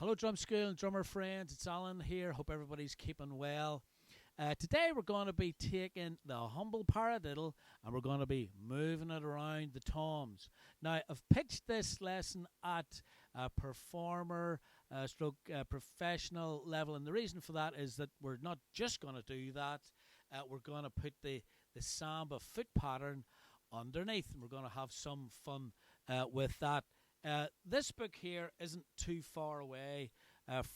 Hello, drum school and drummer friends. It's Alan here. Hope everybody's keeping well. Today we're going to be taking the humble paradiddle and we're going to be moving it around the toms. Now, I've pitched this lesson at a performer professional level, and the reason for that is that we're not just going to do that. We're going to put the samba foot pattern underneath, and we're going to have some fun with that. This book here isn't too far away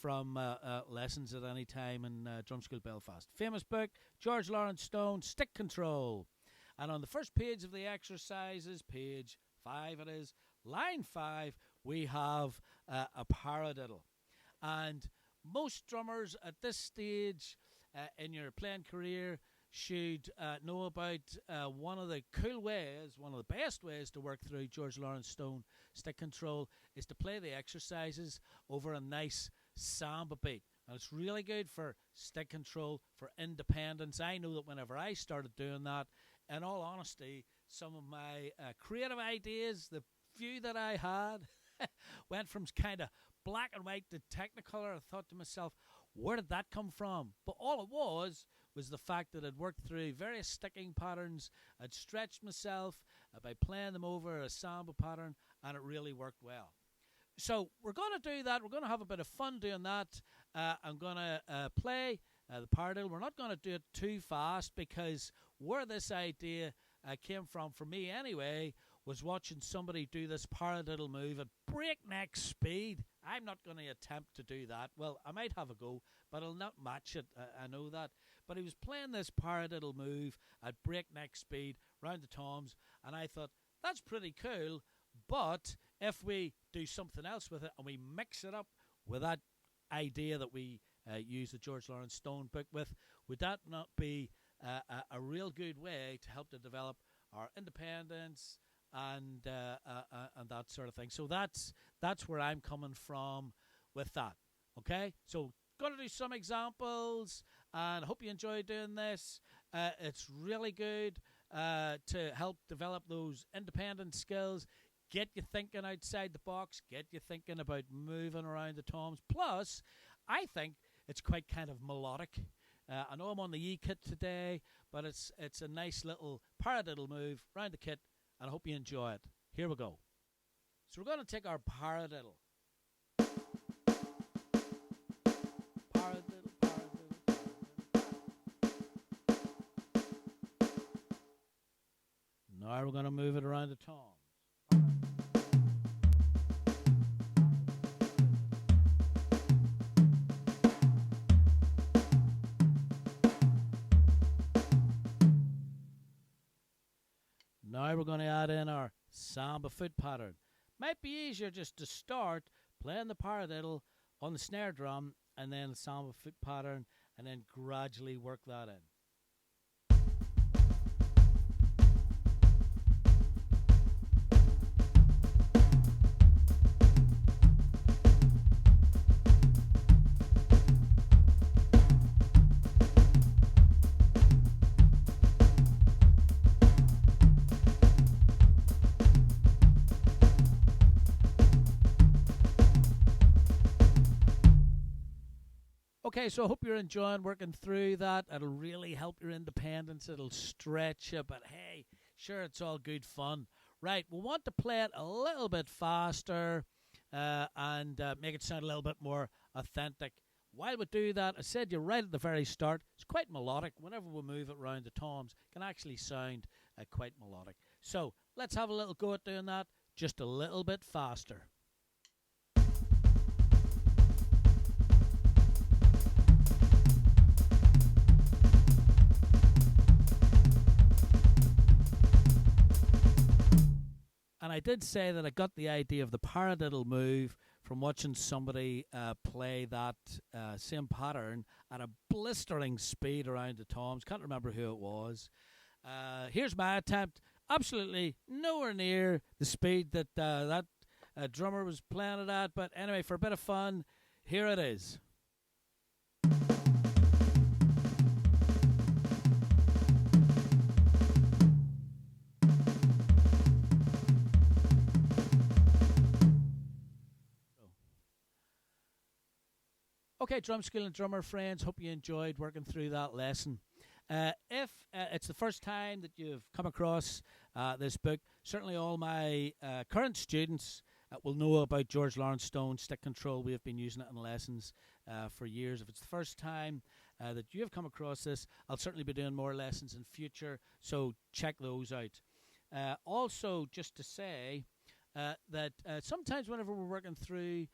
from lessons at any time in Drum School Belfast. Famous book, George Lawrence Stone, Stick Control. And on the first page of the exercises, page 5 it is, line 5, we have a paradiddle. And most drummers at this stage in your playing career should know about one of the cool ways, one of the best ways to work through George Lawrence Stone stick control is to play the exercises over a nice samba beat. And it's really good for stick control, for independence. I know that whenever I started doing that, in all honesty, some of my creative ideas, the few that I had, went from kind of black and white to technicolor. I thought to myself, where did that come from? But all it was the fact that I'd worked through various sticking patterns. I'd stretched myself by playing them over a samba pattern, and it really worked well. So we're going to do that. We're going to have a bit of fun doing that. I'm going to play the paradiddle. We're not going to do it too fast, because where this idea came from, for me anyway, was watching somebody do this paradiddle move at breakneck speed. I'm not going to attempt to do that. Well, I might have a go, but I'll not match it. I know that. But he was playing this paradiddle move at breakneck speed round the toms, and I thought, that's pretty cool. But if we do something else with it and we mix it up with that idea that we use the George Lawrence Stone book with, would that not be a real good way to help to develop our independence and that sort of thing? So that's where I'm coming from with that. Okay, so going to do some examples, and I hope you enjoy doing this. It's really good to help develop those independent skills, get you thinking outside the box, get you thinking about moving around the toms. Plus, I think it's quite kind of melodic. I know I'm on the E kit today, but it's a nice little paradiddle move around the kit, and I hope you enjoy it. Here we go. So we're going to take our paradiddle. Paradiddle, paradiddle, paradiddle. Now we're going to move it around the toms. Now we're going to add in our samba foot pattern. Might be easier just to start playing the paradiddle on the snare drum and then the samba foot pattern, and then gradually work that in. Okay, so I hope you're enjoying working through that. It'll really help your independence. It'll stretch you, but hey, sure, it's all good fun. Right, we want to play it a little bit faster and make it sound a little bit more authentic. While we do that, I said you right at the very start, it's quite melodic. Whenever we move it around the toms, it can actually sound quite melodic. So let's have a little go at doing that just a little bit faster. And I did say that I got the idea of the paradiddle move from watching somebody play that same pattern at a blistering speed around the toms. Can't remember who it was. Here's my attempt. Absolutely nowhere near the speed that that drummer was playing it at. But anyway, for a bit of fun, here it is. Okay, drum school and drummer friends, hope you enjoyed working through that lesson. If it's the first time that you've come across this book, certainly all my current students will know about George Lawrence Stone's Stick Control. We have been using it in lessons for years. If it's the first time that you have come across this, I'll certainly be doing more lessons in future, so check those out. Also, just to say that sometimes whenever we're working through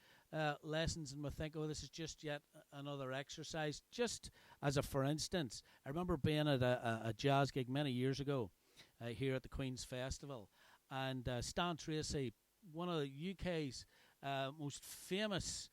lessons and we think, oh, this is just yet another exercise, just as a for instance, I remember being at a jazz gig many years ago here at the Queen's Festival, and Stan Tracy, one of the UK's most famous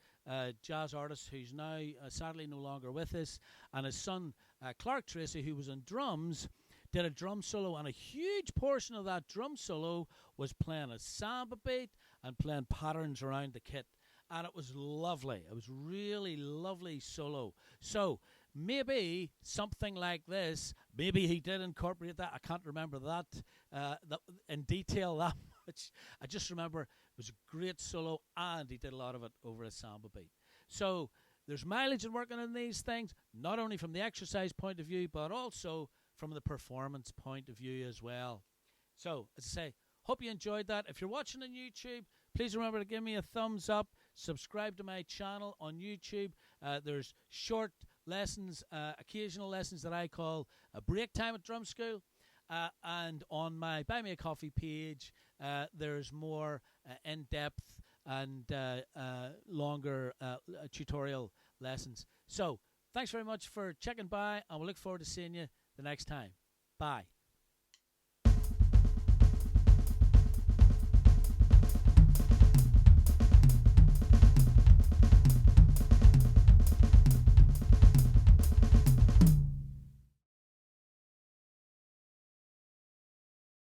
jazz artists, who's now sadly no longer with us, and his son Clark Tracy, who was on drums, did a drum solo, and a huge portion of that drum solo was playing a samba beat and playing patterns around the kit. And it was lovely. It was really lovely solo. So maybe something like this, maybe he did incorporate that. I can't remember that in detail that much. I just remember it was a great solo, and he did a lot of it over a samba beat. So there's mileage in working on these things, not only from the exercise point of view, but also from the performance point of view as well. So, as I say, hope you enjoyed that. If you're watching on YouTube, please remember to give me a thumbs up. Subscribe to my channel on YouTube. There's short lessons, occasional lessons that I call a break time at drum school. And on my Buy Me a Coffee page, there's more in-depth and longer tutorial lessons. So, thanks very much for checking by, and we'll look forward to seeing you the next time. Bye.